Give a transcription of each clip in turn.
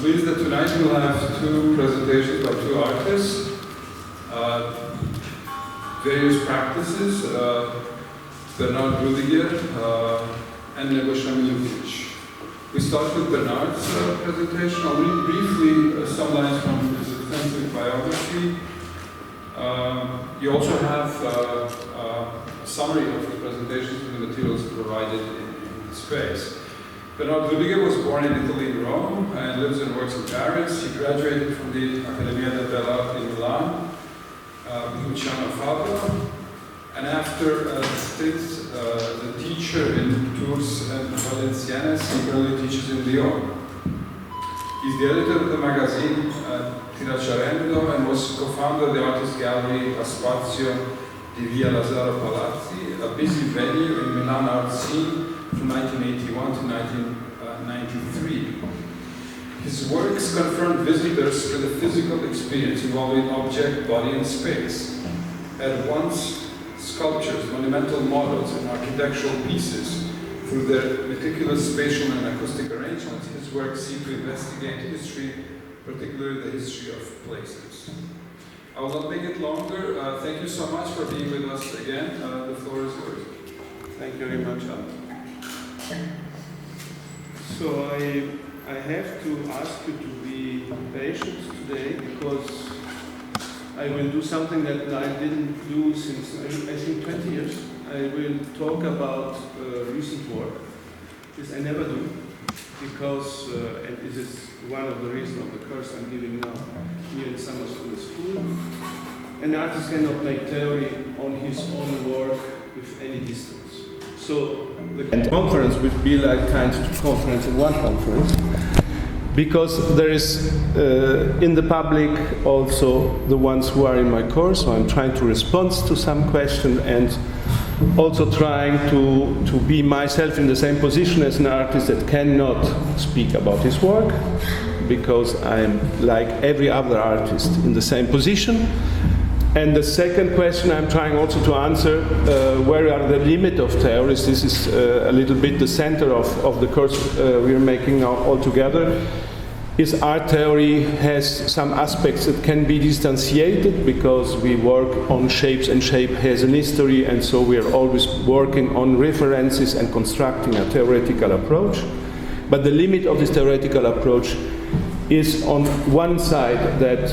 pleased that tonight we'll have two presentations by two artists, various practices, Bernhard Rüdiger and Amilly. We start with Bernhard's presentation. I'll read briefly some lines from his extensive biography. You also have a summary of his presentations and the materials provided in the space. Bernhard Rüdiger was born in Italy in Rome and lives and works in Paris. He graduated from the Accademia delle Arti in Milan, Luciano Fabio, and after a stint as a teacher in Tours and Valenciennes, he currently teaches in Lyon. He's the editor of the magazine Tiracciarendo and was co-founder of the artist gallery A Spazio di Via Lazzaro Palazzi, a busy venue in Milan art scene from 1981 to 1993. His works confront visitors with a physical experience involving object, body, and space. At once, sculptures, monumental models, and architectural pieces, through their meticulous spatial and acoustic arrangements, his works seek to investigate history, particularly the history of places. I will not make it longer. Thank you so much for being with us again. The floor is yours. Thank you very much, Alan. So I have to ask you to be patient today because I will do something that I didn't do since I think 20 years. I will talk about recent work. This I never do because, and this is one of the reasons of the course I'm giving now here in summer school. An artist cannot make theory on his own work with any distance. So the conference would be like kind of two conferences in one conference, because there is in the public also the ones who are in my course, so I'm trying to respond to some question and also trying to be myself in the same position as an artist that cannot speak about his work, because I'm like every other artist in the same position. And the second question I'm trying also to answer, where are the limits of theories? This is a little bit the center of the course we are making now all together. Is art theory has some aspects that can be distantiated because we work on shapes and shape has an history, and so we are always working on references and constructing a theoretical approach. But the limit of this theoretical approach is on one side that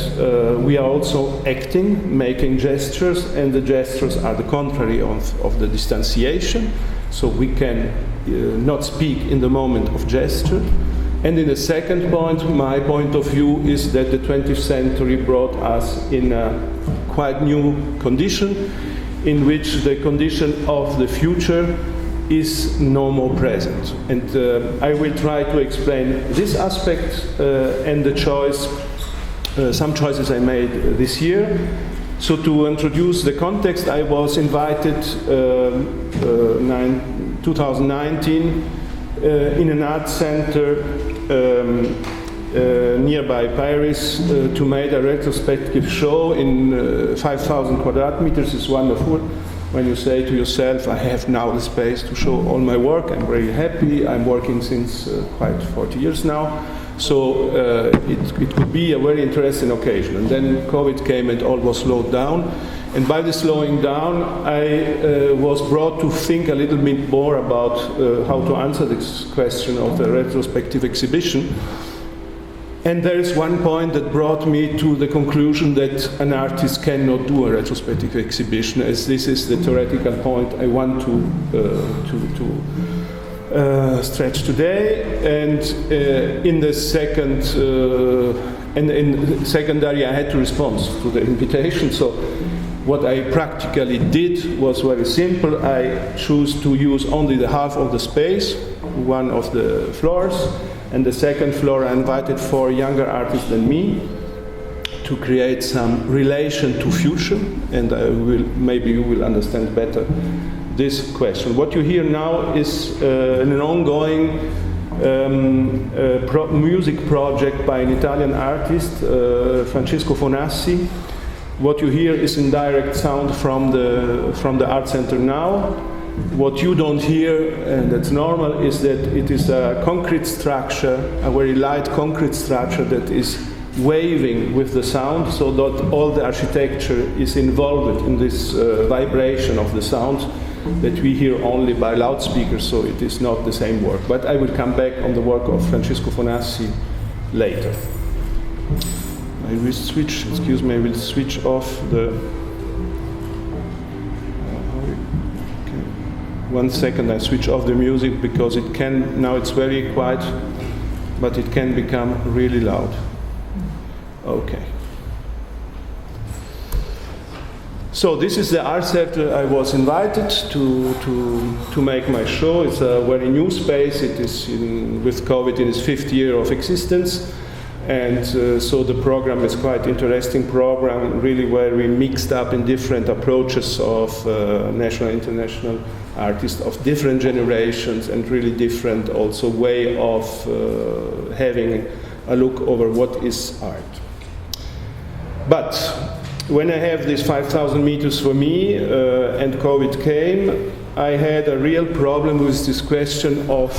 we are also acting, making gestures, and the gestures are the contrary of the distanciation, so we can not speak in the moment of gesture. And in the second point, my point of view is that the 20th century brought us in a quite new condition, in which the condition of the future is no more present. And I will try to explain this aspect and the choice, some choices I made this year. So to introduce the context, I was invited 2019 in an art center nearby Paris to make a retrospective show in 5,000 quadrat meters. It's wonderful. When you say to yourself, I have now the space to show all my work, I'm very happy. I'm working since quite 40 years now. So it could be a very interesting occasion. And then COVID came and all was slowed down. And by the slowing down, I was brought to think a little bit more about how to answer this question of the retrospective exhibition. And there is one point that brought me to the conclusion that an artist cannot do a retrospective exhibition, as this is the theoretical point I want to stretch today. And in the second, in secondary, I had to respond to the invitation. So what I practically did was very simple. I chose to use only the half of the space, one of the floors. And the second floor, I invited 4 younger artists than me to create some relation to future, and maybe you will understand better this question. What you hear now is an ongoing music project by an Italian artist, Francesco Fonassi. What you hear is indirect sound from the art center now. what you don't hear, and that's normal, is that it is a concrete structure, a very light concrete structure that is waving with the sound, so that all the architecture is involved in this vibration of the sound that we hear only by loudspeakers, so it is not the same work. But I will come back on the work of Francesco Fonassi later. I will switch, excuse me, I will switch off the... okay. 1 second, I switch off the music because it can, now it's very quiet, but it can become really loud. Okay. So this is the art center I was invited to make my show. It's a very new space. It is, with COVID, in its 5th year of existence. And so the program is quite interesting program, really very mixed up in different approaches of national and international artists of different generations, and really different also way of having a look over what is art. But when I have these 5,000 meters for me and COVID came, I had a real problem with this question of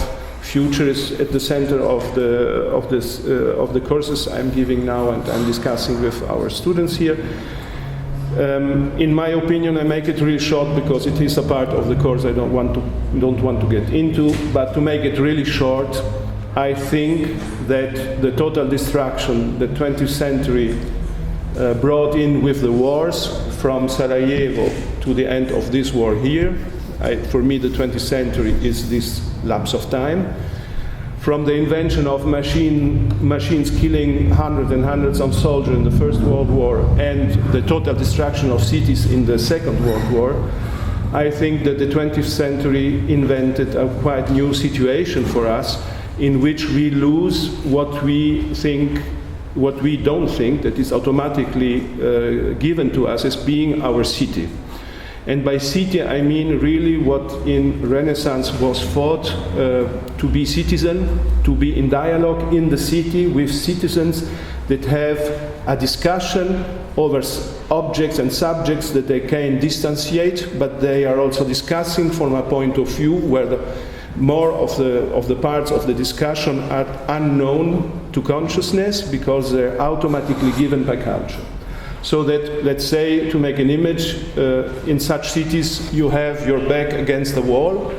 future is at the center of the courses I'm giving now and I'm discussing with our students here. In my opinion, I make it really short because it is a part of the course I don't want to get into. But to make it really short, I think that the total destruction the 20th century brought in with the wars from Sarajevo to the end of this war here. For me, the 20th century is this lapse of time. From the invention of machines killing hundreds and hundreds of soldiers in the First World War and the total destruction of cities in the Second World War, I think that the 20th century invented a quite new situation for us in which we lose what we don't think that is automatically given to us as being our city. And by city, I mean really what in Renaissance was thought to be citizen, to be in dialogue in the city with citizens that have a discussion over objects and subjects that they can distantiate, but they are also discussing from a point of view where more of the parts of the discussion are unknown to consciousness because they're automatically given by culture. So that, let's say, to make an image, in such cities you have your back against the wall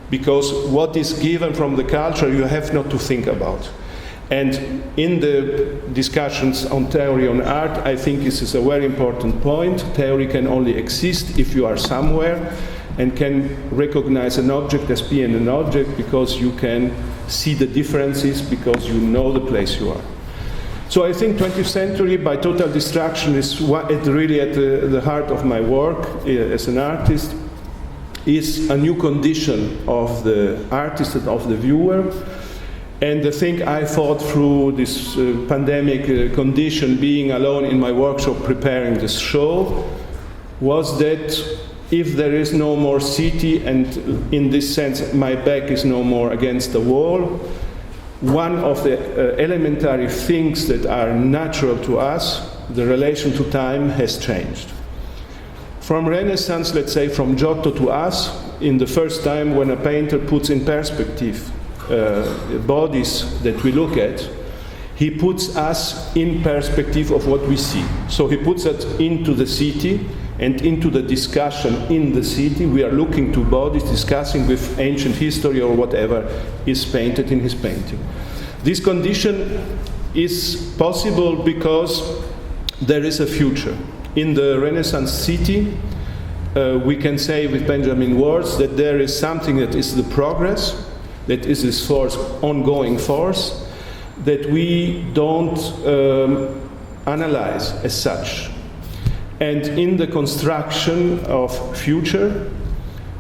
because what is given from the culture you have not to think about. And in the discussions on theory on art, I think this is a very important point. Theory can only exist if you are somewhere and can recognize an object as being an object because you can see the differences because you know the place you are. So I think 20th century by total destruction is really at the heart of my work as an artist, is a new condition of the artist and of the viewer. And the thing I thought through this pandemic condition, being alone in my workshop preparing this show, was that if there is no more city, and in this sense my back is no more against the wall, one of the elementary things that are natural to us, the relation to time, has changed. From Renaissance, let's say from Giotto to us, in the first time when a painter puts in perspective bodies that we look at, he puts us in perspective of what we see. So he puts us into the city and into the discussion in the city. We are looking to bodies, discussing with ancient history or whatever is painted in his painting. This condition is possible because there is a future. In the Renaissance city, we can say with Benjamin words that there is something that is the progress, that is this force, ongoing force, that we don't analyze as such. And in the construction of future,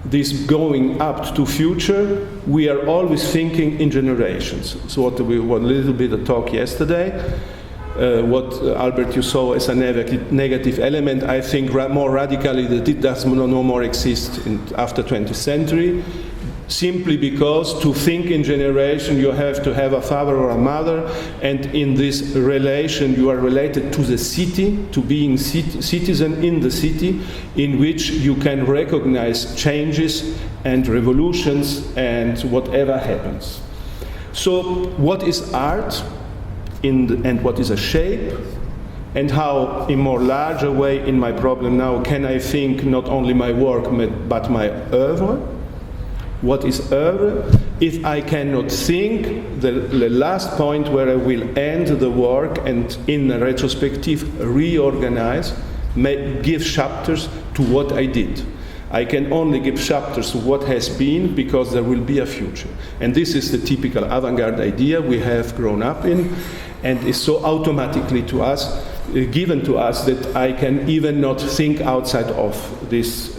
this going up to future, we are always thinking in generations. So what we want a little bit of talk yesterday, what Albert you saw as a negative element, I think more radically that it does no more exist after 20th century. simply because to think in generation you have to have a father or a mother, and in this relation you are related to the city, to being citizen in the city, in which you can recognize changes and revolutions and whatever happens. So what is art and what is a shape, and how in more larger way in my problem now can I think not only my work but my oeuvre? What is oeuvre? If I cannot think, the last point where I will end the work and in a retrospective reorganize, give chapters to what I did. I can only give chapters to what has been, because there will be a future. And this is the typical avant-garde idea we have grown up in, and is so automatically to us, given to us, that I can even not think outside of this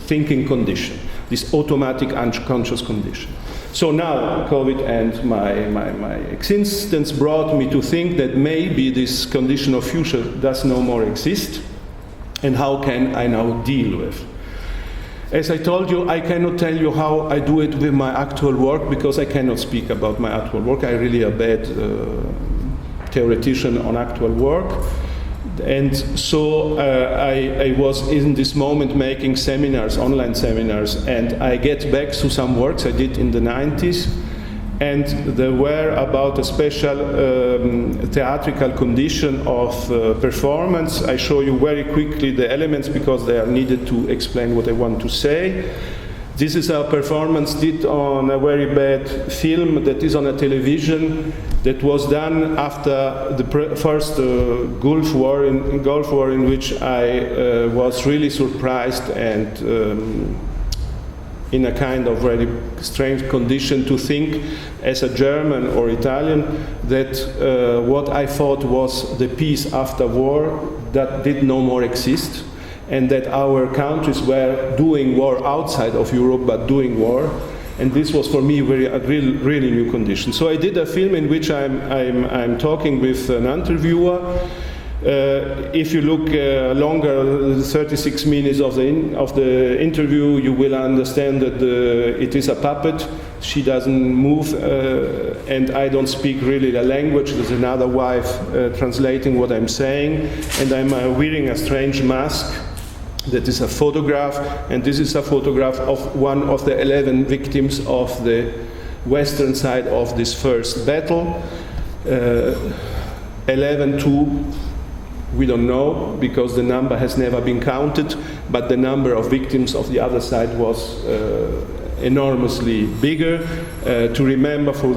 thinking condition, this automatic unconscious condition. So now COVID and my existence brought me to think that maybe this condition of future does no more exist, and how can I now deal with? As I told you, I cannot tell you how I do it with my actual work, because I cannot speak about my actual work. I'm really a bad theoretician on actual work. And so I was in this moment making seminars, online seminars, and I get back to some works I did in the 90s, and there were about a special theatrical condition of performance. I show you very quickly the elements because they are needed to explain what I want to say. This is a performance did on a very bad film that is on a television, that was done after the first Gulf War, in which I was really surprised and in a kind of very strange condition to think as a German or Italian that what I thought was the peace after war, that did no more exist, and that our countries were doing war outside of Europe but doing war. And this was for me a really new condition. So I did a film in which I'm talking with an interviewer. If you look longer, 36 minutes of the interview, you will understand that it is a puppet. She doesn't move, and I don't speak really the language. There's another wife translating what I'm saying, and I'm wearing a strange mask. That is a photograph, and this is a photograph of one of the 11 victims of the western side of this first battle. 11 to, we don't know, because the number has never been counted, but the number of victims of the other side was enormously bigger. To remember for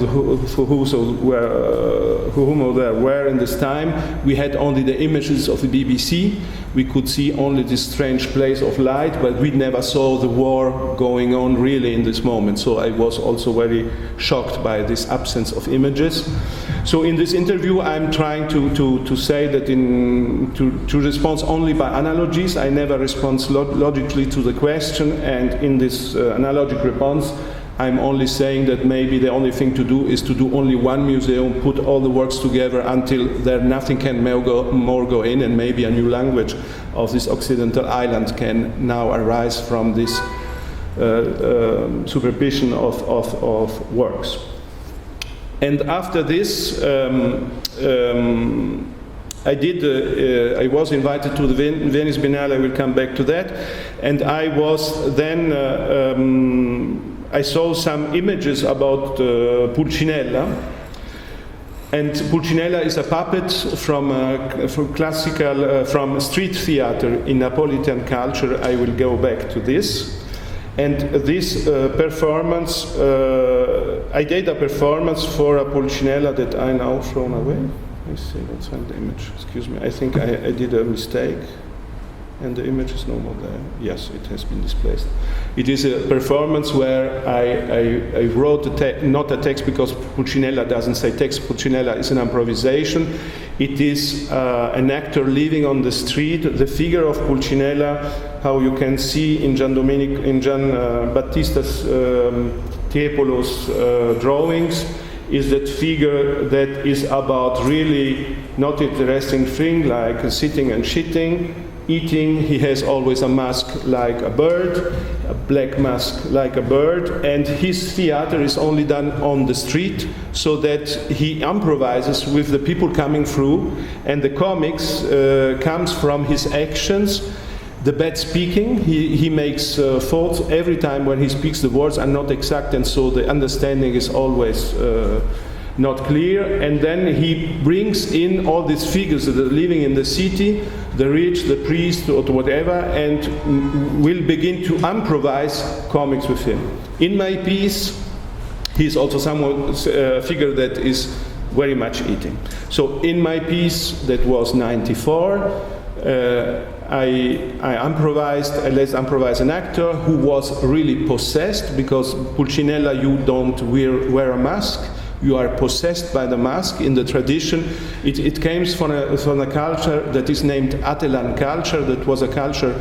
whom there were in this time, we had only the images of the BBC. We could see only this strange place of light, but we never saw the war going on really in this moment. So I was also very shocked by this absence of images. So in this interview, I'm trying to say that to respond only by analogies. I never respond logically to the question, and in this analogic response, I'm only saying that maybe the only thing to do is to do only one museum, put all the works together until there nothing can more go in, and maybe a new language of this Occidental island can now arise from this supervision of works. And after this, I was invited to the Venice Biennale. I will come back to that. And I was then, I saw some images about Pulcinella. And Pulcinella is a puppet from classical, from street theater in Napolitan culture. I will go back to this. And this performance, I did a performance for a Pulcinella that I now thrown away. Let's see, let's find the image. Excuse me, I think I did a mistake. And the image is no more there. Yes, it has been displaced. It is a performance where I wrote not a text, because Pulcinella doesn't say text. Pulcinella is an improvisation. It is an actor living on the street. The figure of Pulcinella, how you can see in Gian Battista's Tiepolo's drawings, is that figure that is about really not interesting thing like sitting and shitting. eating. He has always a mask like a bird, a black mask like a bird, and his theater is only done on the street, so that he improvises with the people coming through, and the comics comes from his actions. The bad speaking, he makes thoughts every time when he speaks. The words are not exact, and so the understanding is always not clear. And then he brings in all these figures that are living in the city, the rich, the priest, or whatever, and will begin to improvise comics with him. In my piece, he's also someone figure that is very much eating. So in my piece, that was 94. I improvised, let's improvise an actor who was really possessed, because Pulcinella, you don't wear a mask, you are possessed by the mask. In the tradition, it comes from a culture that is named Atelan culture, that was a culture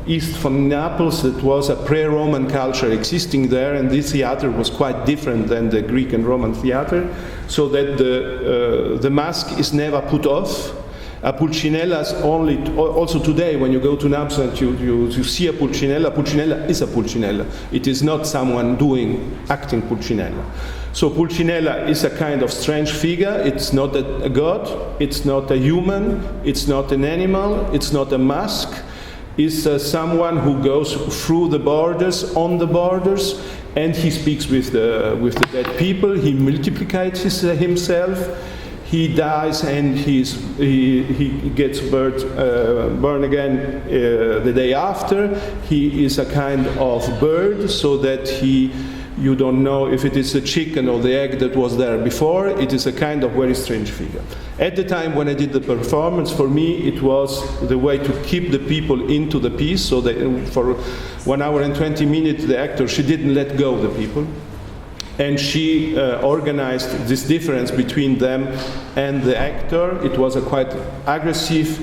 east from Naples, that was a pre-Roman culture existing there, and this theater was quite different than the Greek and Roman theater, so that the mask is never put off. Pulcinella's only, also today when you go to Naples and you see a Pulcinella is a Pulcinella. It is not someone acting Pulcinella. So Pulcinella is a kind of strange figure. It's not a god, it's not a human, it's not an animal, it's not a mask. It's someone who goes through the borders, on the borders, and he speaks with the dead people. He multiplies himself. He dies and he gets born again the day after. He is a kind of bird, so that you don't know if it is the chicken or the egg that was there before. It is a kind of very strange figure. At the time when I did the performance, for me it was the way to keep the people into the piece, so that for 1 hour and 20 minutes the actor, she didn't let go of the people. And she organized this difference between them and the actor. It was a quite aggressive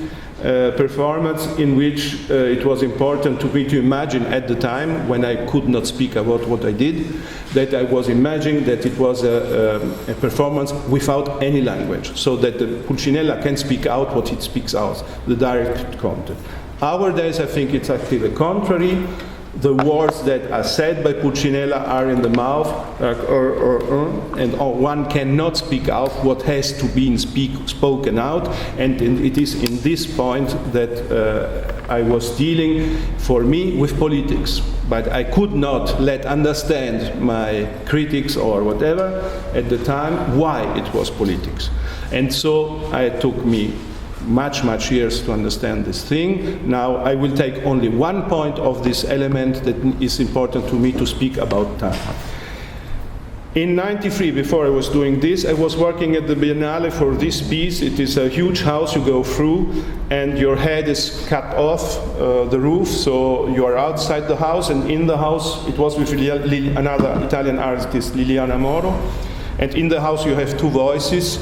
performance in which it was important to me to imagine at the time, when I could not speak about what I did, that I was imagining that it was a performance without any language, so that the Pulcinella can speak out what it speaks out, the direct content. Nowadays, I think it's actually the contrary. The words that are said by Pulcinella are in the mouth, and one cannot speak out what has to be spoken out. And it is in this point that I was dealing, for me, with politics. But I could not understand my critics or whatever at the time why it was politics. And so it took me much years to understand this thing. Now I will take only one point of this element that is important to me to speak about time. In 93, before I was doing this, I was working at the Biennale for this piece. It is a huge house you go through, and your head is cut off the roof, so you are outside the house, and in the house, it was with another Italian artist, Liliana Moro, and in the house you have two voices.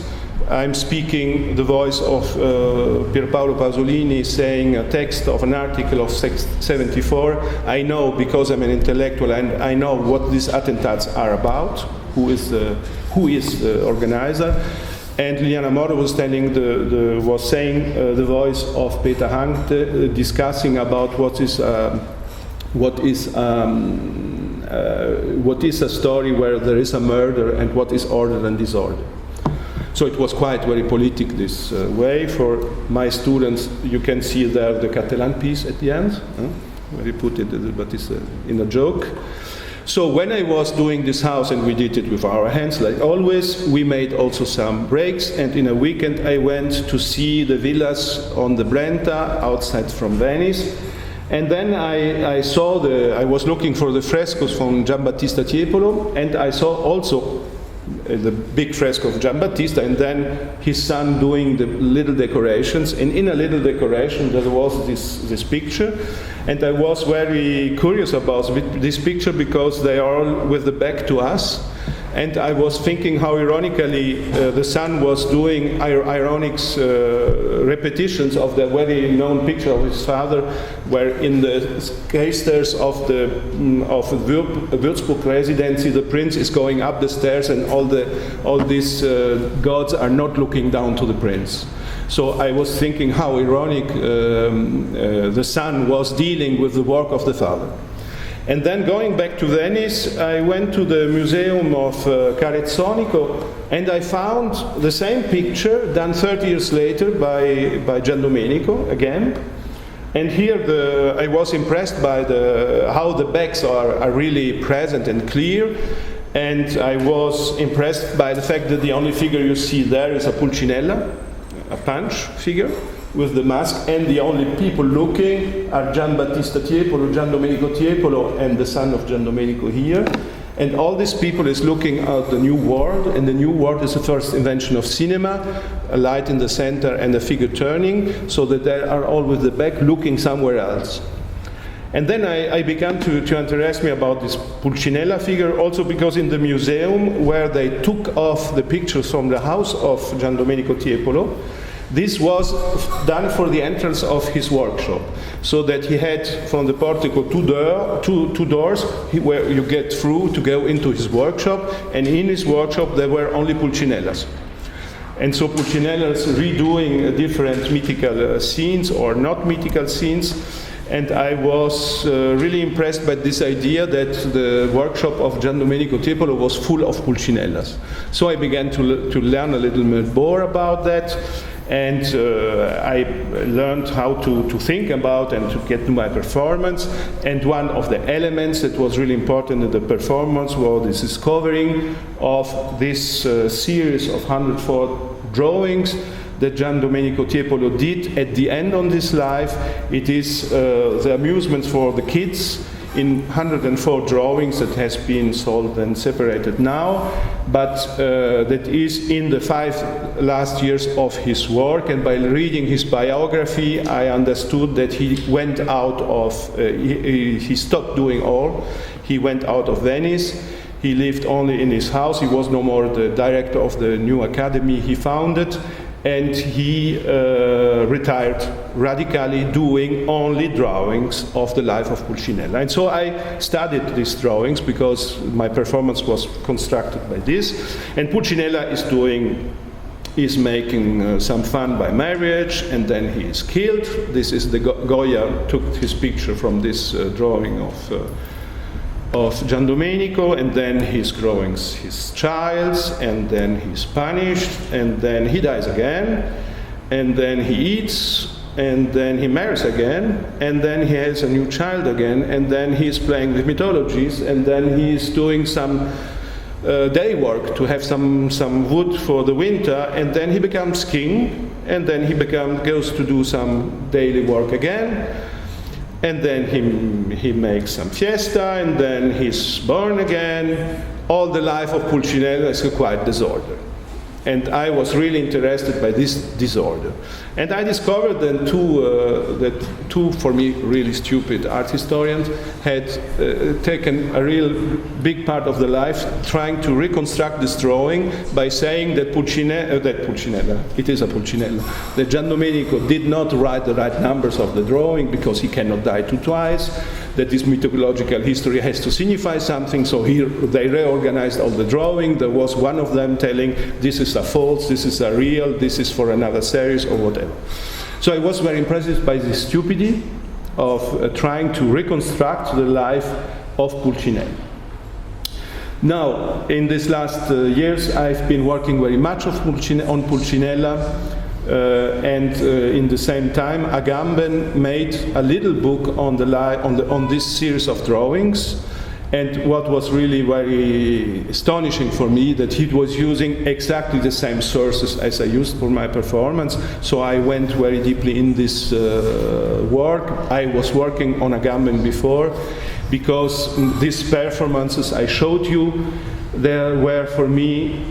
I'm speaking the voice of Pierpaolo Pasolini saying a text of an article of 74. I know, because I'm an intellectual, and I know what these attempts are about, who is the organizer. And Liliana Moro was saying the voice of Peter Hankte, discussing about what is a story where there is a murder and what is order and disorder. So it was quite very politic this way. For my students, you can see there the Catalan piece at the end, where he put it, but it's in a joke. So when I was doing this house, and we did it with our hands like always, we made also some breaks, and in a weekend I went to see the villas on the Brenta outside from Venice. And then I was looking for the frescoes from Giambattista Tiepolo, and I saw also the big fresco of Giambattista, and then his son doing the little decorations. And in a little decoration there was this picture, and I was very curious about this picture because they are all with the back to us. And I was thinking how ironically the son was doing ironic repetitions of the very known picture of his father, where in the cloisters of Würzburg residency, the prince is going up the stairs, and all these gods are not looking down to the prince. So I was thinking how ironic the son was dealing with the work of the father. And then going back to Venice, I went to the Museum of Carezzonico, and I found the same picture done 30 years later by Gian Domenico again. And here I was impressed by how the backs are really present and clear. And I was impressed by the fact that the only figure you see there is a Pulcinella, a punch figure with the mask, and the only people looking are Gian Battista Tiepolo, Gian Domenico Tiepolo, and the son of Gian Domenico here. And all these people is looking at the New World, and the New World is the first invention of cinema, a light in the center and a figure turning, so that they are all with the back looking somewhere else. And then I began to interest me about this Pulcinella figure, also because in the museum where they took off the pictures from the house of Gian Domenico Tiepolo, this was done for the entrance of his workshop, so that he had from the portico two doors where you get through to go into his workshop, and in his workshop there were only Pulcinellas. And so Pulcinellas redoing different mythical scenes or not mythical scenes. And I was really impressed by this idea that the workshop of Gian Domenico Tiepolo was full of Pulcinellas. So I began to learn a little bit more about that, and I learned how to think about and to get to my performance. And one of the elements that was really important in the performance was this discovering of this series of 104 drawings that Gian Domenico Tiepolo did at the end of his life. It is the amusement for the kids in 104 drawings that has been sold and separated now, but that is in the 5 last years of his work. And by reading his biography, I understood that he went out of, he stopped doing all. He went out of Venice. He lived only in his house. He was no more the director of the new academy he founded. And he retired radically, doing only drawings of the life of Pulcinella. And so I studied these drawings because my performance was constructed by this. And Pulcinella is making some fun by marriage, and then he is killed. This is the Goya took his picture from this drawing of Gian Domenico, and then he's growing his child, and then he's punished, and then he dies again, and then he eats, and then he marries again, and then he has a new child again, and then he's playing with mythologies, and then he's doing some day work to have some wood for the winter, and then he becomes king, and then he goes to do some daily work again. And then he makes some fiesta, and then he's born again. All the life of Pulcinella is a quiet disorder. And I was really interested by this disorder. And I discovered that two, for me, really stupid art historians had taken a real big part of the life trying to reconstruct this drawing by saying that Pulcinella, it is a Pulcinella, that Gian Domenico did not write the right numbers of the drawing because he cannot die twice, that this mythological history has to signify something, so here they reorganized all the drawing. There was one of them telling this is a false, this is a real, this is for another series or whatever. So I was very impressed by the stupidity of trying to reconstruct the life of Pulcinella. Now, in these last years, I've been working very much on Pulcinella. And in the same time, Agamben made a little book on this series of drawings. And what was really very astonishing for me, that he was using exactly the same sources as I used for my performance. So I went very deeply in this work. I was working on Agamben before, because these performances I showed you, they were for me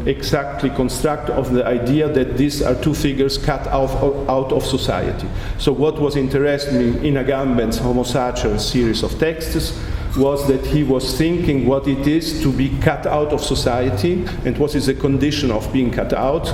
exactly construct of the idea that these are two figures cut out of society. So what was interesting me in Agamben's Homo Sacer series of texts was that he was thinking what it is to be cut out of society and what is the condition of being cut out.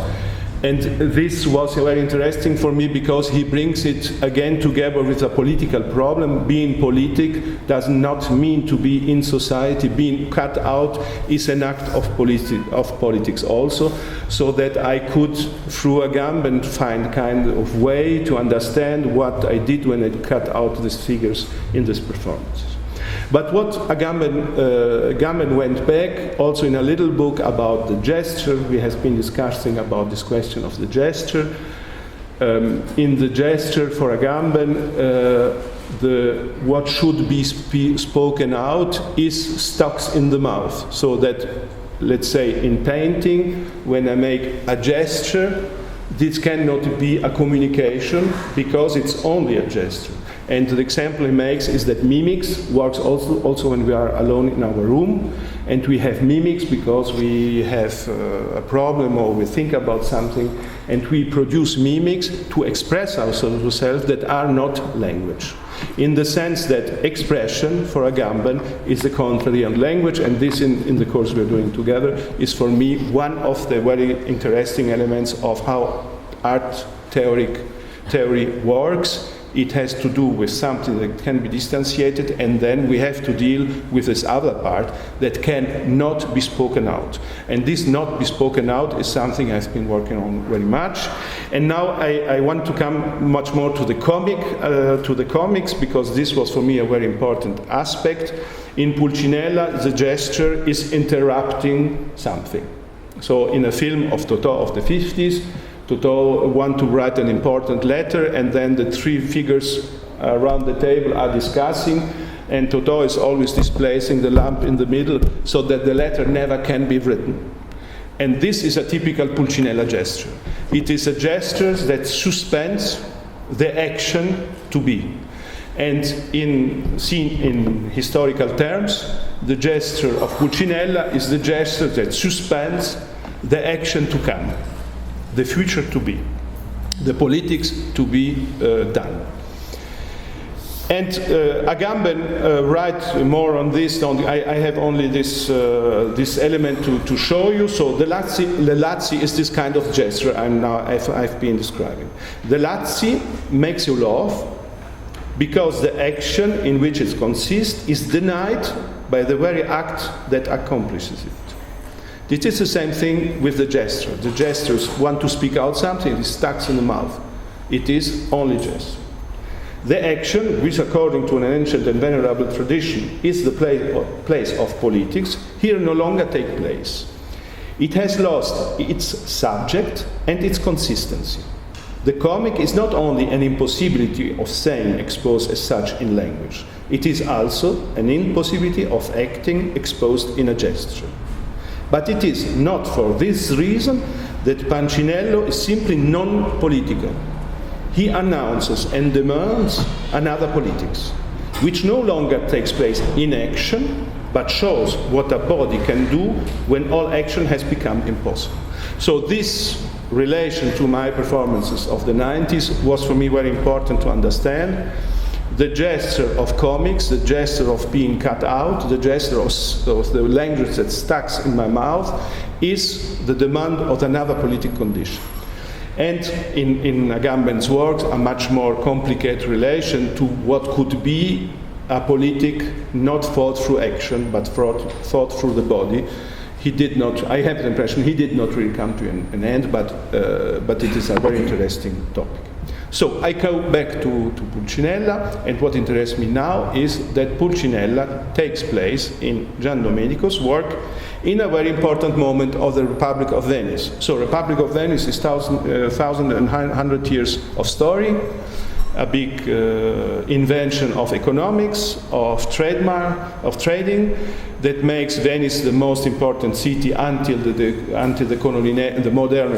And this was very interesting for me because he brings it again together with a political problem. Being politic does not mean to be in society. Being cut out is an act of politics also, so that I could, through Agamben, find kind of way to understand what I did when I cut out these figures in these performances. But what Agamben went back, also in a little book about the gesture, we have been discussing about this question of the gesture. In the gesture for Agamben, what should be spoken out is stuck in the mouth. So that, let's say, in painting, when I make a gesture, this cannot be a communication because it's only a gesture. And the example he makes is that mimics works also when we are alone in our room, and we have mimics because we have a problem or we think about something, and we produce mimics to express ourselves that are not language. In the sense that expression for Agamben is the contrary of language, and this in the course we're doing together is for me one of the very interesting elements of how art theory works. It has to do with something that can be distantiated, and then we have to deal with this other part that cannot be spoken out. And this not be spoken out is something I've been working on very much. And now I want to come much more to the comics, because this was for me a very important aspect. In Pulcinella, the gesture is interrupting something. So in a film of Totò of the 50s, Totò wants to write an important letter, and then the three figures around the table are discussing, and Totò is always displacing the lamp in the middle so that the letter never can be written. And this is a typical Pulcinella gesture. It is a gesture that suspends the action to be. And seen in historical terms, the gesture of Pulcinella is the gesture that suspends the action to come, the future to be, the politics to be done. And Agamben writes more on this. I have only this element to show you. So the Lazzi is this kind of gesture I've been describing. The Lazzi makes you laugh because the action in which it consists is denied by the very act that accomplishes it. It is the same thing with the gesture. The gestures want to speak out something, it is stuck in the mouth. It is only gesture. The action, which according to an ancient and venerable tradition is the place of politics, here no longer takes place. It has lost its subject and its consistency. The comic is not only an impossibility of saying exposed as such in language, it is also an impossibility of acting exposed in a gesture. But it is not for this reason that Pancinello is simply non-political. He announces and demands another politics, which no longer takes place in action, but shows what a body can do when all action has become impossible. So this relation to my performances of the 90s was for me very important to understand. The gesture of comics, the gesture of being cut out, the gesture of the language that stuck in my mouth is the demand of another political condition. And in Agamben's works, a much more complicated relation to what could be a politic not thought through action, but thought through the body. He did not, I have the impression, he did not really come to an end, but it is a very interesting topic. So I go back to Pulcinella, and what interests me now is that Pulcinella takes place in Gian Domenico's work in a very important moment of the Republic of Venice. So Republic of Venice is 1,100 years of story, a big invention of economics, of trading, that makes Venice the most important city until the modern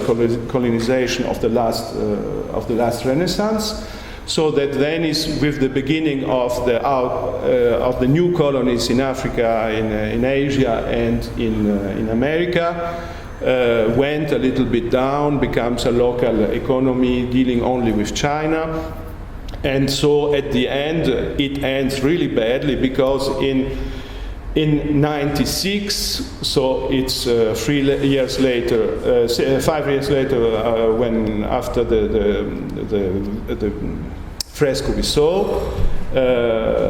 colonization of the last Renaissance. So that Venice, with the beginning of the new colonies in Africa, in Asia, and in America, went a little bit down, becomes a local economy dealing only with China. And so at the end, it ends really badly, because In '96, so it's 5 years later, when after the fresco we saw,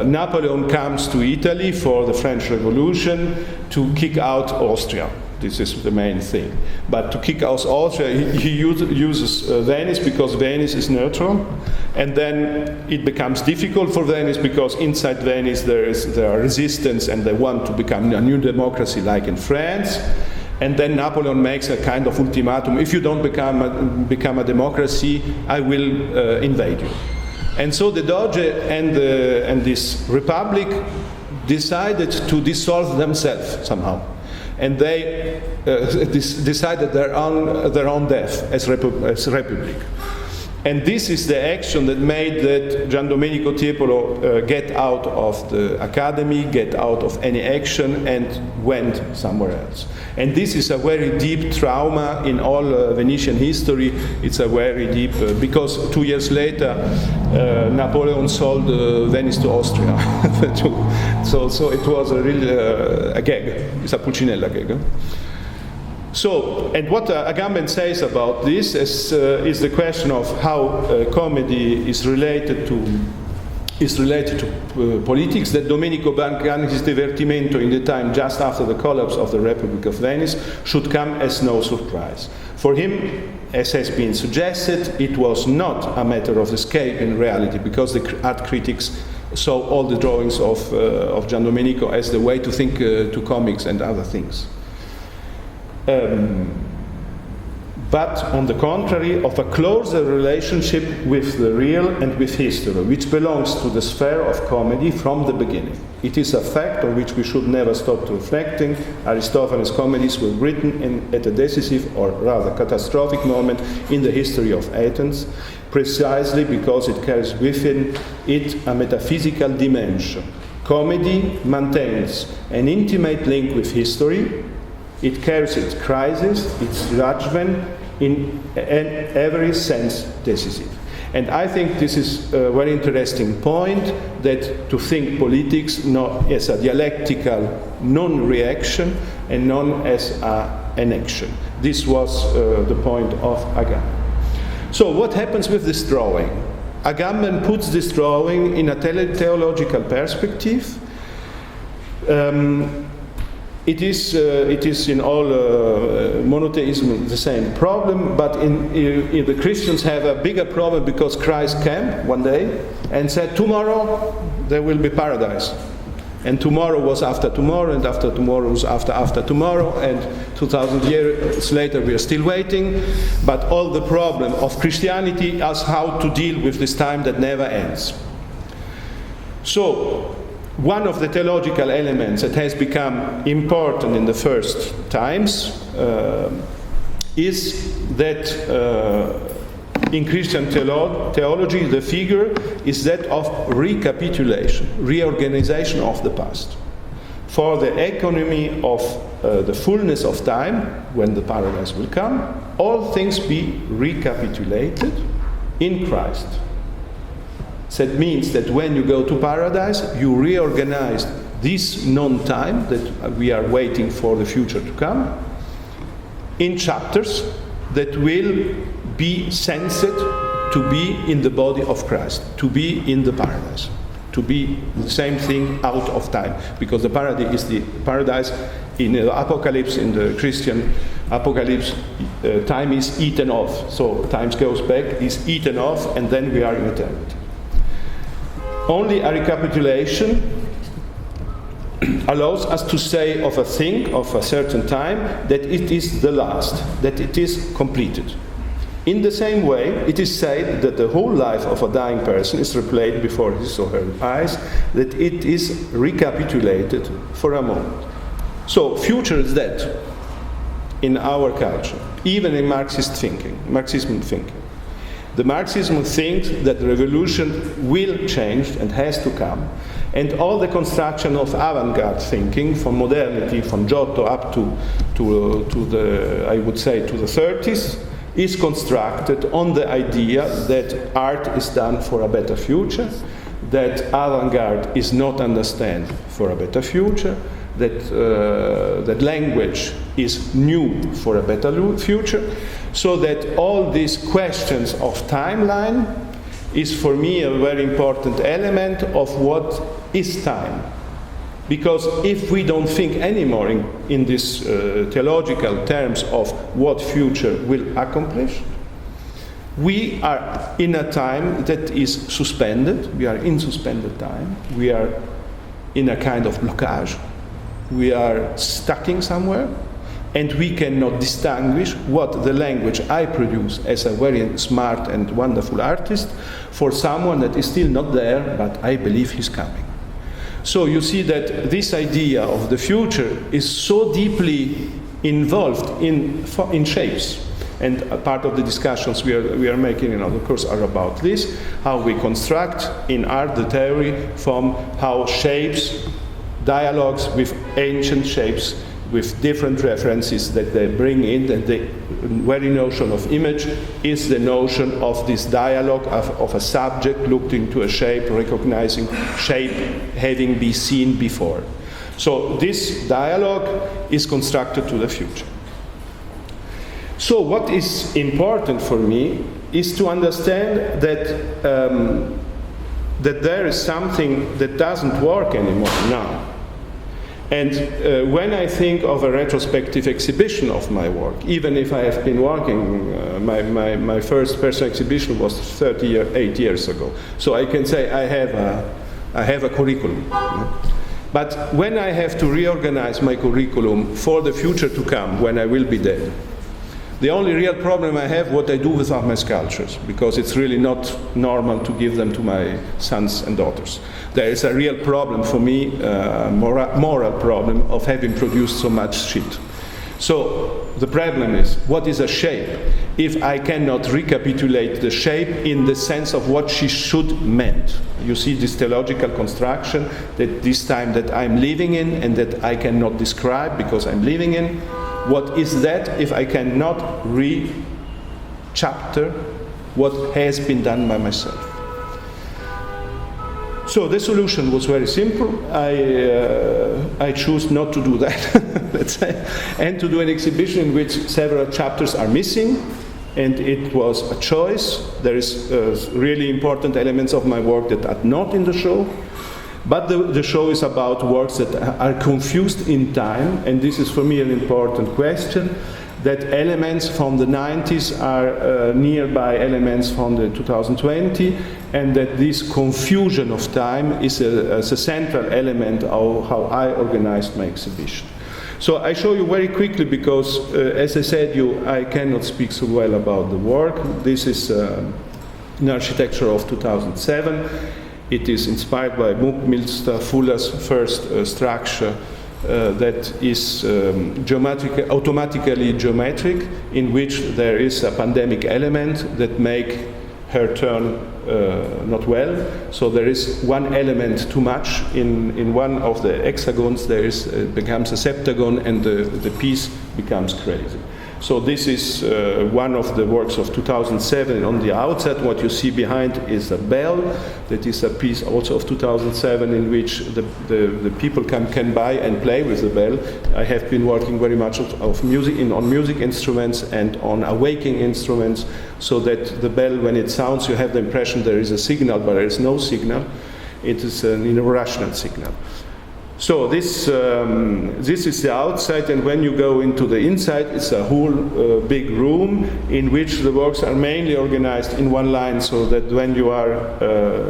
Napoleon comes to Italy for the French Revolution to kick out Austria. This is the main thing. But to kick out Austria, he uses Venice because Venice is neutral. And then it becomes difficult for Venice because inside Venice there are resistance and they want to become a new democracy like in France. And then Napoleon makes a kind of ultimatum: if you don't become a democracy, I will invade you. And so the Doge and this republic decided to dissolve themselves somehow. And they decided their own death as republic. And this is the action that made that Gian Domenico Tiepolo get out of the academy, get out of any action, and went somewhere else. And this is a very deep trauma in all Venetian history. It's a very deep, because 2 years later, Napoleon sold Venice to Austria. so it was a really a gag. It's a Pulcinella gag. So, and what Agamben says about this is the question of how comedy is related to politics, that Domenico Bangani's divertimento in the time just after the collapse of the Republic of Venice should come as no surprise. For him, as has been suggested, it was not a matter of escape in reality, because the art critics saw all the drawings of Gian Domenico as the way to think to comics and other things. But on the contrary, of a closer relationship with the real and with history, which belongs to the sphere of comedy from the beginning. It is a fact on which we should never stop reflecting. Aristophanes' comedies were written at a decisive, or rather catastrophic moment in the history of Athens, precisely because it carries within it a metaphysical dimension. Comedy maintains an intimate link with history. It carries its crisis, its judgment, in every sense decisive. And I think this is a very interesting point, that to think politics not as a dialectical non-reaction and not as an action. This was the point of Agamben. So what happens with this drawing? Agamben puts this drawing in a theological perspective. It is in all monotheism the same problem, but in the Christians have a bigger problem, because Christ came one day and said, tomorrow there will be paradise. And tomorrow was after tomorrow, and after tomorrow was after tomorrow, and 2,000 years later we are still waiting. But all the problem of Christianity is how to deal with this time that never ends. So, one of the theological elements that has become important in the first times is that in Christian theology, the figure is that of recapitulation, reorganization of the past. For the economy of the fullness of time, when the paradise will come, all things be recapitulated in Christ. That means that when you go to paradise, you reorganize this non-time that we are waiting for the future to come in chapters that will be sensed to be in the body of Christ, to be in the paradise, to be the same thing out of time. Because the paradise in the apocalypse, in the Christian apocalypse, time is eaten off. So time goes back, is eaten off, and then we are in eternity. Only a recapitulation allows us to say of a thing, of a certain time, that it is the last, that it is completed. In the same way, it is said that the whole life of a dying person is replayed before his or her eyes, that it is recapitulated for a moment. So, future is dead in our culture, even in Marxism thinking. The Marxism thinks that the revolution will change and has to come, and all the construction of avant-garde thinking, from modernity, from Giotto up to the, I would say, to the 30s, is constructed on the idea that art is done for a better future, that avant-garde is not understand for a better future, that language is new for a better future, so that all these questions of timeline is for me a very important element of what is time. Because if we don't think anymore in these theological terms of what future will accomplish, we are in a time that is suspended. We are in suspended time. We are in a kind of blockage. We are stuck in somewhere, and we cannot distinguish what the language I produce as a very smart and wonderful artist for someone that is still not there, but I believe he's coming. So you see that this idea of the future is so deeply involved in shapes. And a part of the discussions we are making in our course are about this, how we construct in art the theory from how shapes, dialogues with ancient shapes, with different references that they bring in, and the very notion of image is the notion of this dialogue of a subject looked into a shape, recognizing shape having been seen before. So this dialogue is constructed to the future. So what is important for me is to understand that that there is something that doesn't work anymore now. And when I think of a retrospective exhibition of my work, even if I have been working, my first personal exhibition was 38 years ago. So I can say I have a curriculum. But when I have to reorganize my curriculum for the future to come, when I will be dead, the only real problem I have what I do with all my sculptures, because it's really not normal to give them to my sons and daughters. There is a real problem for me, moral problem of having produced so much shit. So the problem is, what is a shape if I cannot recapitulate the shape in the sense of what she should meant? You see this theological construction that this time that I'm living in and that I cannot describe because I'm living in. What is that if I cannot re-chapter what has been done by myself? So the solution was very simple. I choose not to do that, let's say, and to do an exhibition in which several chapters are missing, and it was a choice. There is really important elements of my work that are not in the show. But the show is about works that are confused in time, and this is for me an important question, that elements from the 90s are nearby elements from the 2020, and that this confusion of time is a central element of how I organized my exhibition. So I show you very quickly because, as I said, I cannot speak so well about the work. This is an architecture of 2007. It is inspired by Buckminster Fuller's first structure that is automatically geometric, in which there is a pandemic element that make her turn not well. So there is one element too much in one of the hexagons. There becomes a septagon, and the piece becomes crazy. So this is one of the works of 2007. On the outside, what you see behind is a bell. That is a piece also of 2007 in which the people can buy and play with the bell. I have been working very much on music instruments and on awaking instruments, so that the bell, when it sounds, you have the impression there is a signal, but there is no signal. It is an irrational signal. So this is the outside, and when you go into the inside, it's a whole big room in which the works are mainly organized in one line, so that when you are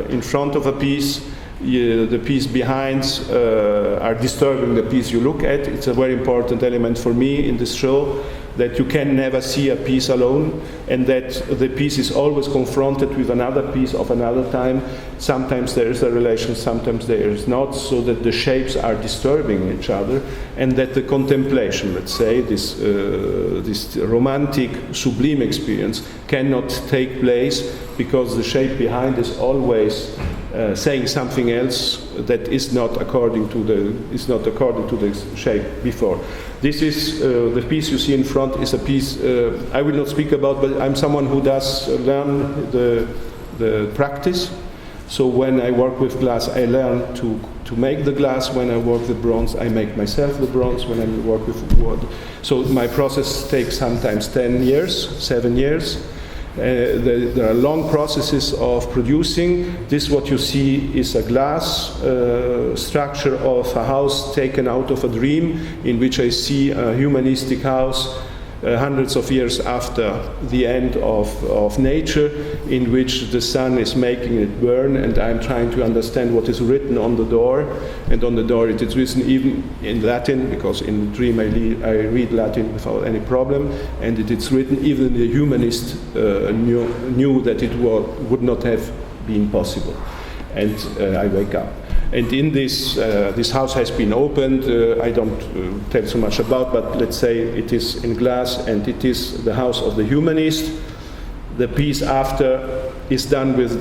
in front of a piece, the piece behind are disturbing the piece you look at. It's a very important element for me in this show, that you can never see a piece alone, and that the piece is always confronted with another piece of another time. Sometimes there is a relation, sometimes there is not, so that the shapes are disturbing each other, and that the contemplation, let's say, this romantic, sublime experience cannot take place because the shape behind is always saying something else that is not according to the shape before. This is the piece you see in front is a piece I will not speak about, but I'm someone who does learn the practice. So when I work with glass, I learn to to make the glass when I work with bronze. I make myself the bronze when I work with wood. So my process takes sometimes 10 years, 7 years. There are long processes of producing. This, what you see, is a glass structure of a house taken out of a dream, in which I see a humanistic house hundreds of years after the end of nature, in which the sun is making it burn, and I'm trying to understand what is written on the door. And on the door it is written even in Latin, because in the dream I read Latin without any problem, and it is written even the humanist knew that it would not have been possible. And I wake up. And in this house has been opened. I don't tell so much about, but let's say it is in glass, and it is the house of the humanist. The piece after is done with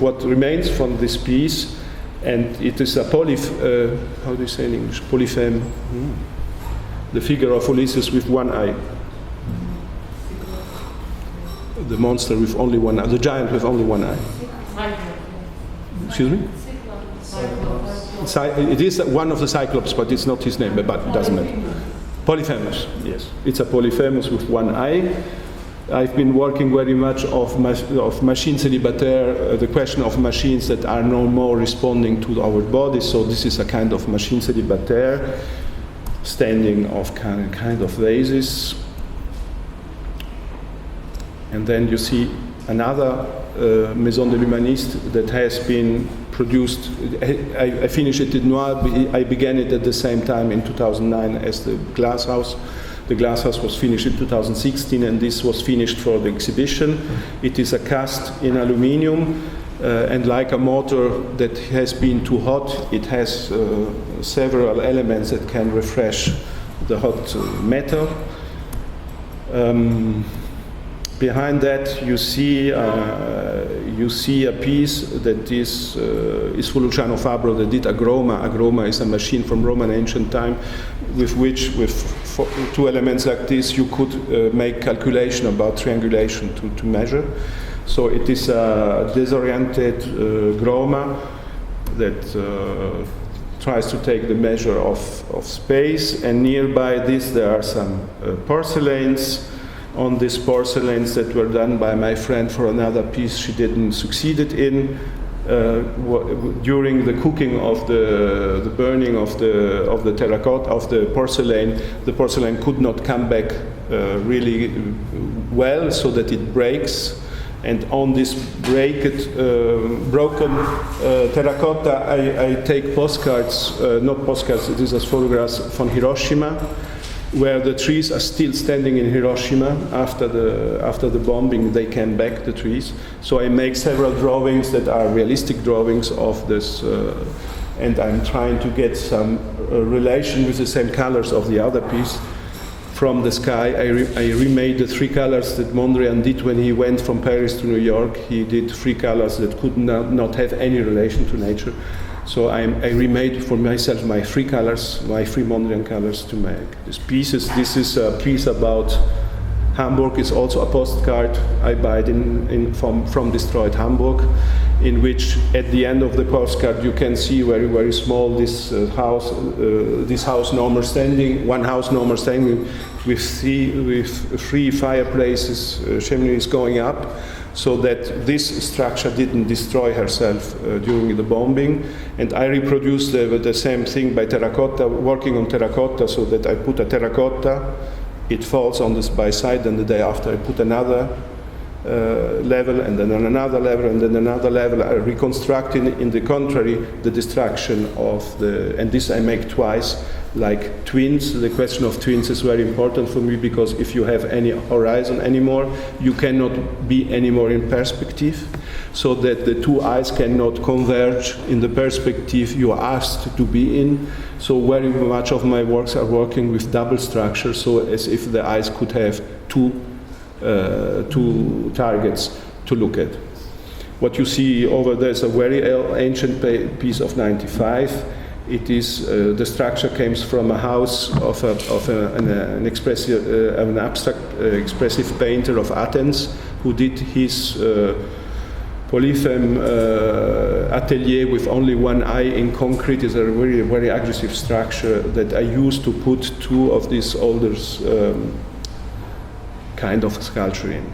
what remains from this piece, and it is a how do you say in English? Polypheme. The figure of Ulysses with one eye. The monster with only one eye. The giant with only one eye. Excuse me? It is one of the Cyclops, but it's not his name, but it doesn't matter. Polyphemus, yes. It's a Polyphemus with one eye. I've been working very much of machine célibataire, the question of machines that are no more responding to our bodies. So this is a kind of machine célibataire, standing of kind of vases. And then you see another Maison de l'Humaniste that has been produced. I finished it in Noir. I began it at the same time in 2009 as the Glass House. The Glass House was finished in 2016, and this was finished for the exhibition. It is a cast in aluminium, and like a motor that has been too hot, it has several elements that can refresh the hot metal. Behind that, you see a piece that is Luciano Fabro that did Agroma. Agroma is a machine from Roman ancient time, with which, with two elements like this, you could make calculation about triangulation to measure. So it is a disoriented Groma that tries to take the measure of space, and nearby this there are some porcelains. On these porcelains that were done by my friend for another piece she didn't succeeded in. During the cooking of the burning of the terracotta, of the porcelain could not come back really well, so that it breaks. And on this broken terracotta, I take postcards, not postcards, it is as photographs from Hiroshima, where the trees are still standing in Hiroshima after the bombing. They came back, the trees. So I make several drawings that are realistic drawings of this, and I'm trying to get some relation with the same colors of the other piece. From the sky, I remade the three colors that Mondrian did when he went from Paris to New York. He did three colors that could not have any relation to nature. So I remade for myself my three colors, my three Mondrian colors to make these pieces. This is a piece about Hamburg. It's also a postcard I buy from destroyed Hamburg, in which at the end of the postcard you can see very, very small this house no more standing, one house no more standing, with three fireplaces, chimneys going up, so that this structure didn't destroy herself during the bombing. And I reproduced the same thing by terracotta, working on terracotta, so that I put a terracotta, it falls on this by side, and the day after I put another level, and then another level, and then another level, reconstructing in the contrary the destruction of and this I make twice, like twins. The question of twins is very important for me, because if you have any horizon anymore, you cannot be anymore in perspective, so that the two eyes cannot converge in the perspective you are asked to be in. So very much of my works are working with double structure, so as if the eyes could have two targets to look at. What you see over there is a very ancient piece of 95. It is the structure comes from a house of an abstract expressive painter of Athens, who did his polypheme atelier with only one eye in concrete is a very, very aggressive structure that I use to put two of these older kind of sculpture in.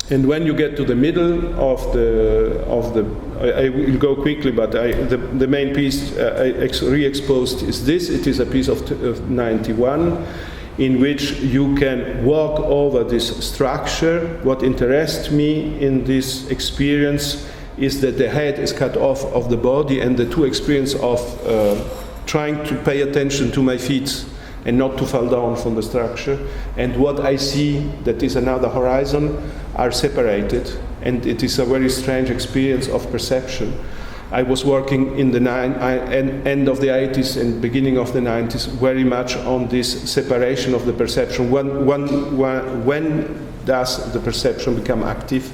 And when you get to the middle of the I will go quickly, but the main piece I re-exposed is this. It is a piece of 91, in which you can walk over this structure. What interests me in this experience is that the head is cut off of the body, and the two experience of trying to pay attention to my feet and not to fall down from the structure, and what I see that is another horizon, are separated, and it is a very strange experience of perception. I was working in the end of the 80s and beginning of the 90s very much on this separation of the perception. When does the perception become active?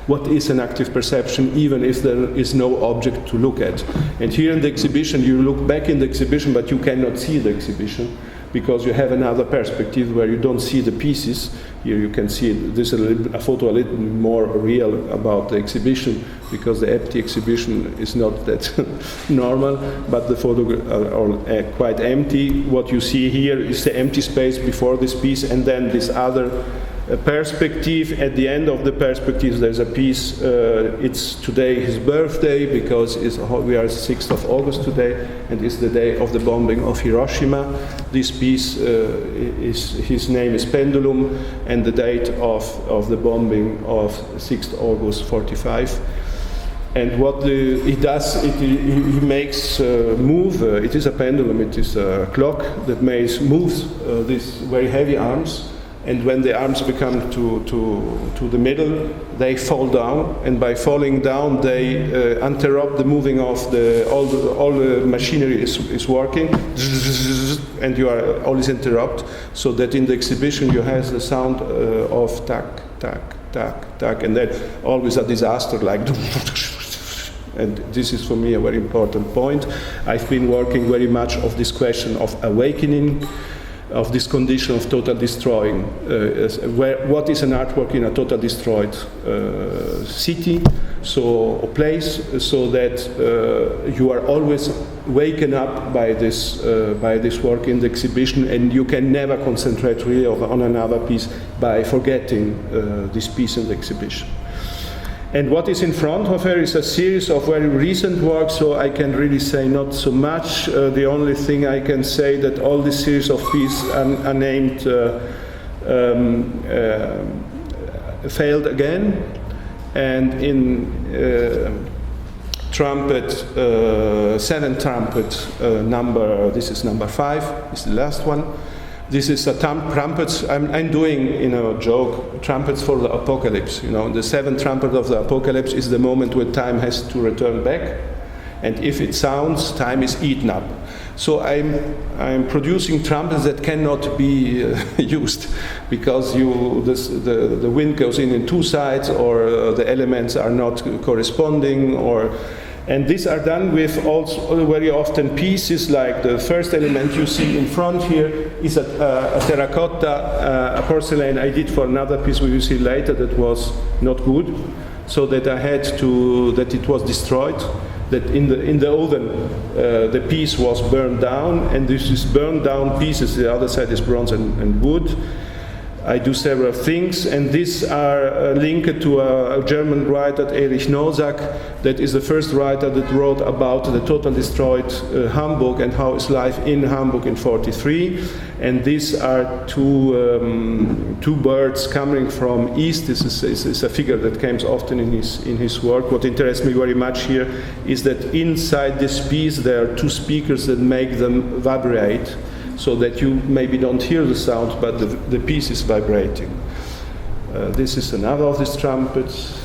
What is an active perception, even if there is no object to look at? And here in the exhibition, you look back in the exhibition, but you cannot see the exhibition, because you have another perspective where you don't see the pieces. Here you can see this a photo a little more real about the exhibition, because the empty exhibition is not that normal, but the photo are quite empty. What you see here is the empty space before this piece, and then this other perspective. At the end of the perspective, there's a piece. It's today his birthday, because we are 6th of August today, and it's the day of the bombing of Hiroshima. This piece his name is Pendulum, and the date of the bombing of 6th August 45. And what he does, he makes move. It is a pendulum. It is a clock that moves these very heavy arms. And when the arms become to the middle, they fall down, and by falling down, they interrupt the moving of all the machinery is working, and you are always interrupt, so that in the exhibition you have the sound of tack, tack, tack, tack, and then always a disaster like. And this is for me a very important point. I've been working very much of this question of awakening, of this condition of total destroying. What is an artwork in a total destroyed city, or place, so that you are always waken up by this work in the exhibition, and you can never concentrate really on another piece by forgetting this piece in the exhibition. And what is in front of her is a series of very recent works, so I can really say not so much. The only thing I can say that all this series of pieces are named Failed Again, and in trumpet, 7th trumpet number, this is number 5, is the last one. This is a trumpets. I'm doing, joke, trumpets for the apocalypse. The 7th trumpet of the apocalypse is the moment where time has to return back, and if it sounds, time is eaten up. So I'm producing trumpets that cannot be used, because the wind goes in two sides, or the elements are not corresponding, and these are done with also very often pieces like the first element you see in front here is a terracotta, a porcelain I did for another piece we will see later that was not good, so that that it was destroyed, that in the oven the piece was burned down, and this is burned down pieces, the other side is bronze and wood. I do several things, and these are linked to a German writer, Erich Nosak, that is the first writer that wrote about the total destroyed Hamburg and how is life in Hamburg in 43. And these are two birds coming from east. This is a figure that comes often in his work. What interests me very much here is that inside this piece there are two speakers that make them vibrate, so that you maybe don't hear the sound, but the piece is vibrating. This is another of these trumpets.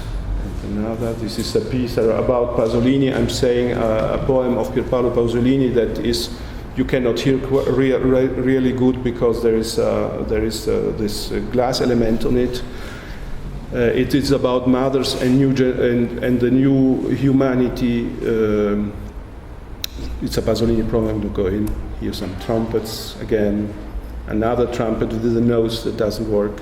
Another. This is a piece about Pasolini. I'm saying a poem of Pierpaolo Pasolini that is you cannot hear really good, because there is this glass element on it. It is about mothers and the new humanity. It's a Pasolini program to go in. Here some trumpets, again, another trumpet with the nose that doesn't work.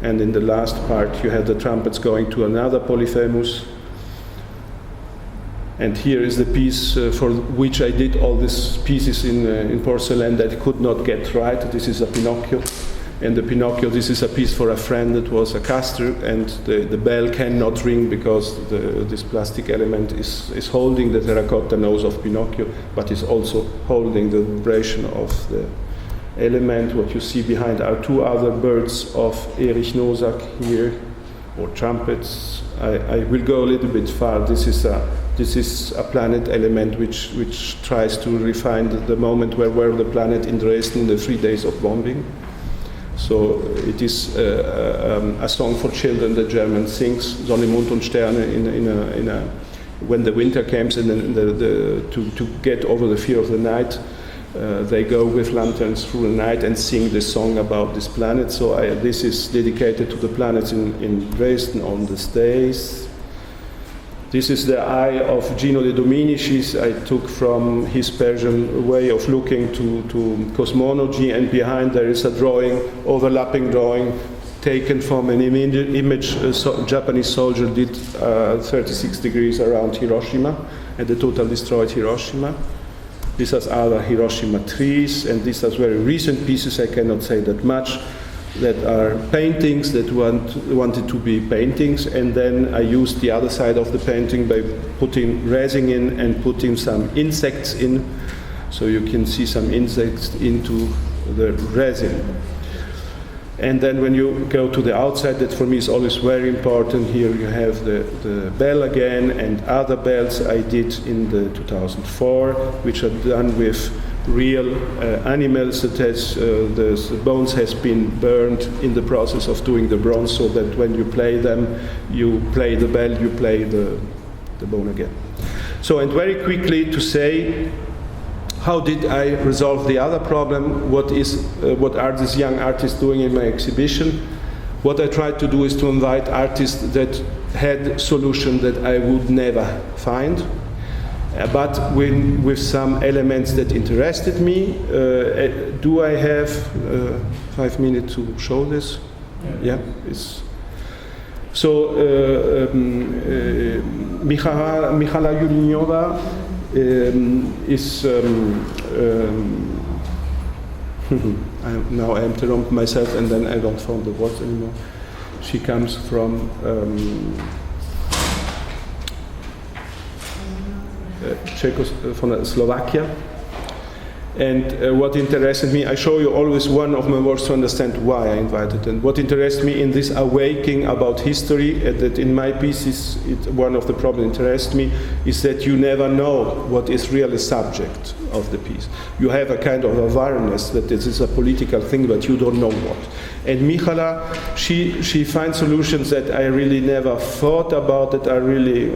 And in the last part you have the trumpets going to another Polyphemus. And here is the piece for which I did all these pieces in porcelain that I could not get right. This is a Pinocchio. And the Pinocchio, this is a piece for a friend that was a caster, and the bell cannot ring because this plastic element is holding the terracotta nose of Pinocchio, but is also holding the vibration of the element. What you see behind are two other birds of Éric Dégoutte here, or trumpets. I will go a little bit far. This is a planet element which tries to refine the moment where the planet in Dresden in the 3 days of bombing. So it is a song for children that German sings, Sonne, Mond und Sterne, when the winter comes, and then to get over the fear of the night, they go with lanterns through the night and sing this song about this planet. So this is dedicated to the planets in Dresden on these days. This is the eye of Gino de Dominicis. I took from his Persian way of looking to cosmology, and behind there is a drawing, overlapping drawing, taken from an image a Japanese soldier did 36 degrees around Hiroshima, and the total destroyed Hiroshima. These are other Hiroshima trees, and these are very recent pieces, I cannot say that much, that are paintings that wanted to be paintings, and then I used the other side of the painting by putting resin in and putting some insects in, so you can see some insects into the resin. And then when you go to the outside, that for me is always very important, here you have the bell again and other bells I did in the 2004, which are done with real animals that the bones has been burned in the process of doing the bronze, so that when you play them, you play the bell, you play the bone again. So, and very quickly to say, how did I resolve the other problem? What are these young artists doing in my exhibition? What I tried to do is to invite artists that had solutions that I would never find, but with some elements that interested me. Do I have 5 minutes to show this? Yeah. So Michala Julinova is now I interrupt myself and then I don't find the words anymore. She comes from Slovakia. And what interested me, I show you always one of my works to understand why I invited them. What interested me in this awakening about history, that in my pieces, one of the problems that interests me, is that you never know what is really subject of the piece. You have a kind of awareness that this is a political thing, but you don't know what. And Michala, she finds solutions that I really never thought about, that are really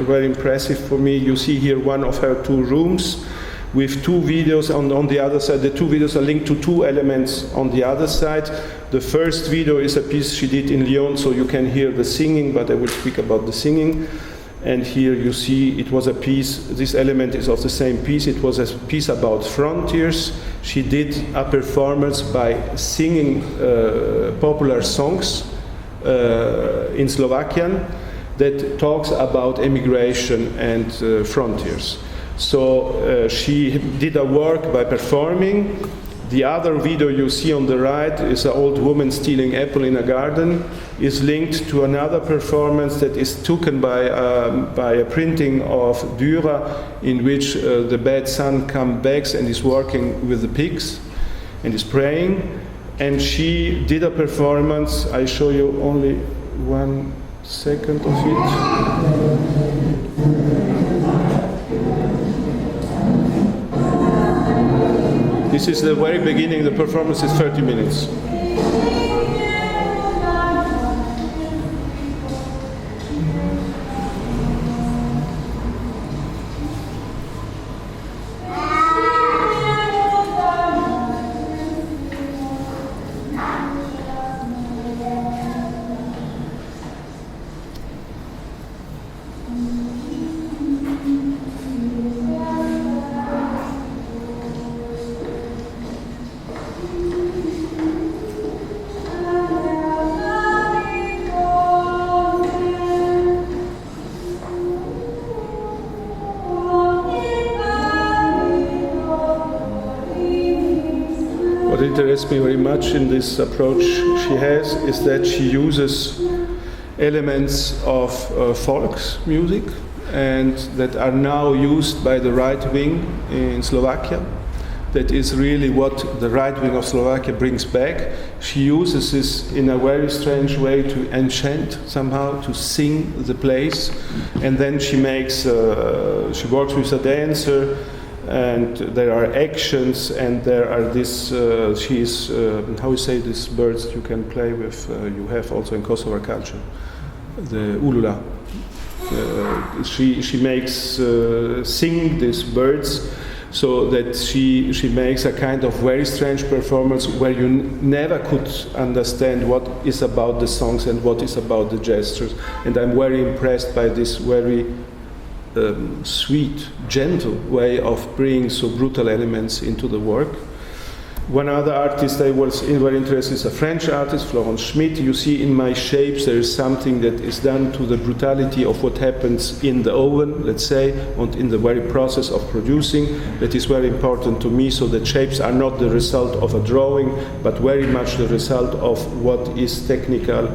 very impressive for me. You see here one of her 2 rooms, with 2 videos on the other side. The 2 videos are linked to 2 elements on the other side. The first video is a piece she did in Lyon, so you can hear the singing, but I will speak about the singing. And here you see it was a piece, this element is of the same piece, it was a piece about frontiers. She did a performance by singing popular songs in Slovakian that talks about emigration and frontiers. So she did a work by performing. The other video you see on the right is an old woman stealing apple in a garden, is linked to another performance that is taken by a printing of Dürer, in which the bad son comes back and is working with the pigs and is praying. And she did a performance, I show you only 1 second of it. This is the very beginning, the performance is 30 minutes. interests me very much in this approach she has is that she uses elements of folk music and that are now used by the right wing in Slovakia. That is really what the right wing of Slovakia brings back. She uses this in a very strange way to enchant somehow, to sing the place, and then she makes, she works with a dancer, and there are actions, and there are this, she's, how you say these birds you can play with, you have also in Kosovo culture, the ulula. She makes sing these birds, so that she makes a kind of very strange performance where you never could understand what is about the songs and what is about the gestures. And I'm very impressed by this very sweet, gentle way of bringing so brutal elements into the work. One other artist I was very interested is a French artist, Florence Schmidt. You see in my shapes there is something that is done to the brutality of what happens in the oven, let's say, and in the very process of producing. That is very important to me, so that shapes are not the result of a drawing, but very much the result of what is technical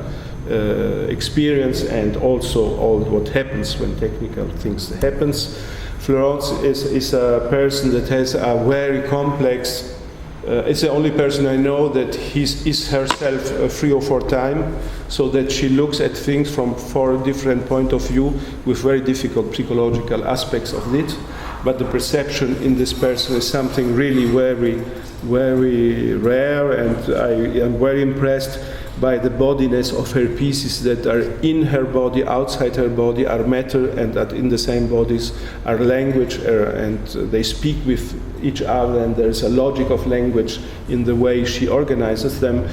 experience and also all what happens when technical things happens. Florence is a person that has a very complex it's the only person I know that is herself 3 or 4 times, so that she looks at things from 4 different points of view with very difficult psychological aspects of it. But the perception in this person is something really very, very rare, and I am very impressed by the bodiness of her pieces that are in her body, outside her body, are matter, and that in the same bodies are language, and they speak with each other, and there's a logic of language in the way she organizes them.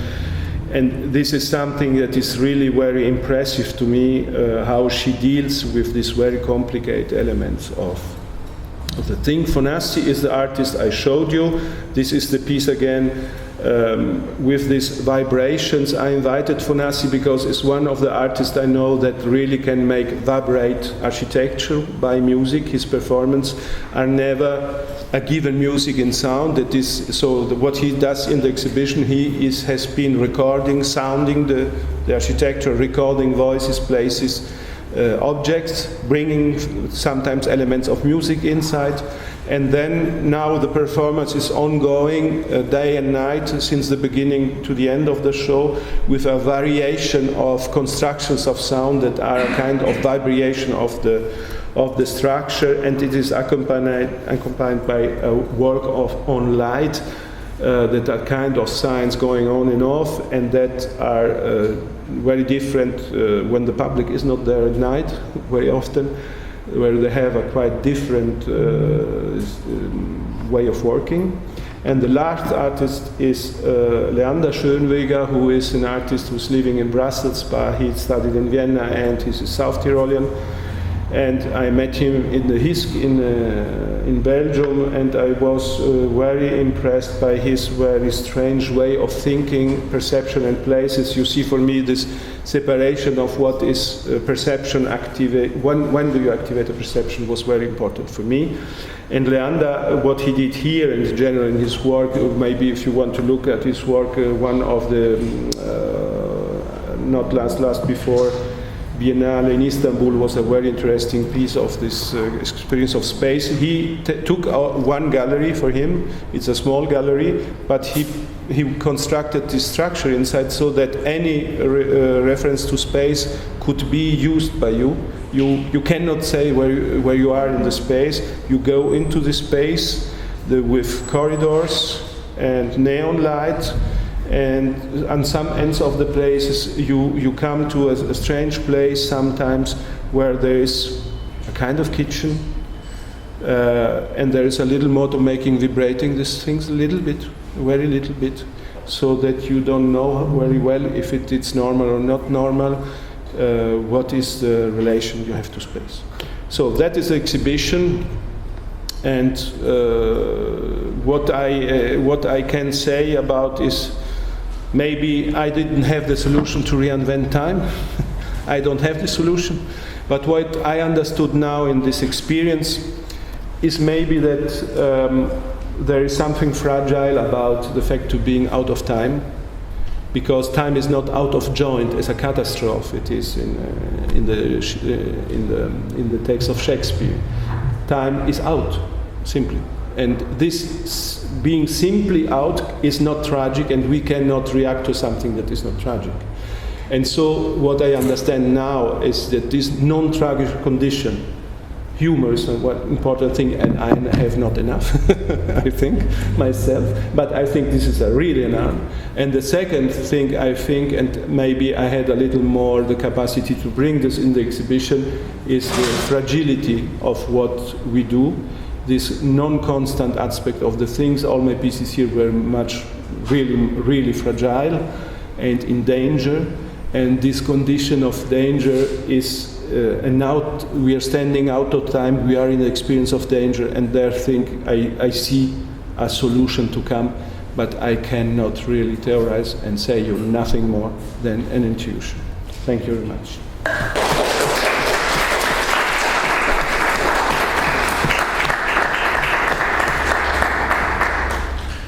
And this is something that is really very impressive to me, how she deals with these very complicated elements of the thing. Fonassi is the artist I showed you. This is the piece again with these vibrations. I invited Fonassi because it's one of the artists I know that really can make vibrate architecture by music. His performances are never a given music in sound. That is, so what he does in the exhibition, has been recording, sounding the architecture, recording voices, places, objects, bringing sometimes elements of music inside. And then now the performance is ongoing day and night since the beginning to the end of the show, with a variation of constructions of sound that are a kind of vibration of the structure, and it is accompanied by a work on light that are kind of signs going on and off, and that are very different when the public is not there at night very often, where they have a quite different way of working. And the last artist is Leander Schoenweger, who is an artist who's living in Brussels, but he studied in Vienna and he's a South Tyrolean. And I met him in the HISC in Belgium, and I was very impressed by his very strange way of thinking, perception and places. You see, for me, this separation of what is perception activate, when do you activate a perception, was very important for me. And Leander, what he did here in general in his work, maybe if you want to look at his work, one of the not last before Biennale in Istanbul was a very interesting piece of this experience of space. He took one gallery for him. It's a small gallery, but he constructed this structure inside so that any reference to space could be used by you. You cannot say where you are in the space. You go into the space with corridors and neon light. And on some ends of the places, you come to a strange place sometimes where there is a kind of kitchen, and there is a little motor vibrating these things a little bit, very little bit, so that you don't know very well if it's normal or not normal, what is the relation you have to space. So that is the exhibition. And what I can say about is, maybe I didn't have the solution to reinvent time. I don't have the solution. But what I understood now in this experience is maybe that there is something fragile about the fact of being out of time, because time is not out of joint as a catastrophe. It is in the text of Shakespeare. Time is out, simply. And this being simply out is not tragic, and we cannot react to something that is not tragic. And so what I understand now is that this non-tragic condition, humor is one important thing, and I have not enough, I think, myself, but I think this is a really enough. And the second thing I think, and maybe I had a little more the capacity to bring this in the exhibition, is the fragility of what we do, this non-constant aspect of the things. All my pieces here were really fragile and in danger, and this condition of danger is and now we are standing out of time, we are in the experience of danger, and there I see a solution to come, but I cannot really theorize and say you nothing more than an intuition. Thank you very much.